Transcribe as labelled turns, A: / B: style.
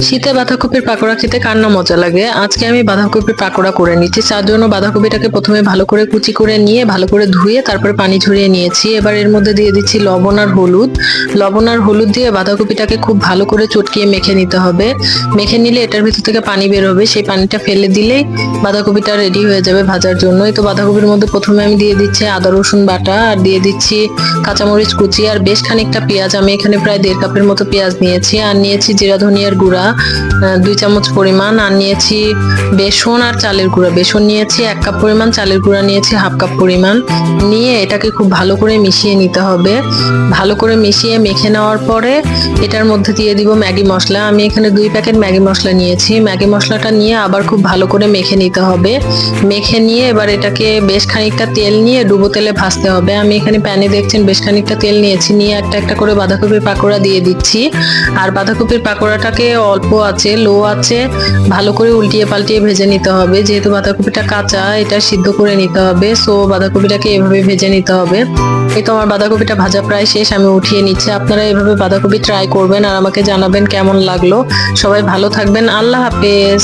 A: শীতে বাঁধাকপির পাকোড়া খেতে কার না মজা লাগে। আজকে আমি বাঁধাকপির পাকোড়া করে নিচ্ছি। তার জন্য বাঁধাকপিটাকে প্রথমে ভালো করে কুচি করে নিয়ে ভালো করে ধুয়ে তারপরে পানি ঝরিয়ে নিয়েছি। এবার এর মধ্যে দিয়ে দিচ্ছি লবণ আর হলুদ। লবণ আর হলুদ দিয়ে বাঁধাকপিটাকে খুব ভালো করে চটকিয়ে মেখে নিতে হবে। মেখে নিলে এটার ভিতর থেকে পানি বের হবে, সেই পানিটা ফেলে দিলেই বাঁধাকপিটা রেডি হয়ে যাবে ভাজার জন্য। তো বাঁধাকপির মধ্যে প্রথমে আমি দিয়ে দিচ্ছি আদা রসুন বাটা, আর দিয়ে দিচ্ছি কাঁচামরিচ কুচি আর বেশ খানিকটা পেঁয়াজ। আমি এখানে প্রায় 1.5 কাপের মতো পেঁয়াজ নিয়েছি। আর নিয়েছি জিরা ধনিয়ার গুঁড়া 2 চামচ পরিমাণ। আর নিয়েছি বেসন আর চালের গুঁড়া। বেসন নিয়েছি 1 কাপ পরিমাণ, চালের গুঁড়া নিয়েছি 1/2 কাপ পরিমাণ। নিয়ে এটাকে খুব ভালো করে মিশিয়ে নিতে হবে। ভালো করে মিশিয়ে মেখে নেওয়ার পরে এটার মধ্যে দিয়ে দিব ম্যাগি মশলা। আমি এখানে 2 প্যাকেট ম্যাগি মশলা নিয়েছি। ম্যাগি মশলাটা নিয়ে আবার খুব ভালো করে মেখে নিতে হবে। মেখে নিয়ে এবার এটাকে বেশ খানিকটা তেল নিয়ে ডুবো তেলে ভাজতে হবে। আমি এখানে প্যানে দেখছেন বেশ খানিকটা তেল নিয়েছি। নিয়ে একটা একটা করে বাঁধাকপির পাকোড়া দিয়ে দিচ্ছি। আর বাঁধাকপির পাকোড়াটাকে অল্প আছে, লো আছে ভালো করে উল্টিয়ে পাল্টিয়ে ভেজে নিতে হবে। যেহেতু বাঁধাকপিটা কাঁচা, এটা সিদ্ধ করে নিতে হবে। সো বাঁধাকপিটাকে এভাবে ভেজে নিতে হবে। এই তো আমার বাঁধাকপিটা ভাজা প্রায় শেষ, আমি উঠিয়ে নিচ্ছি। আপনারা এভাবে বাঁধাকপি ট্রাই করবেন আর আমাকে জানাবেন কেমন লাগলো। সবাই ভালো থাকবেন। আল্লাহ হাফেজ।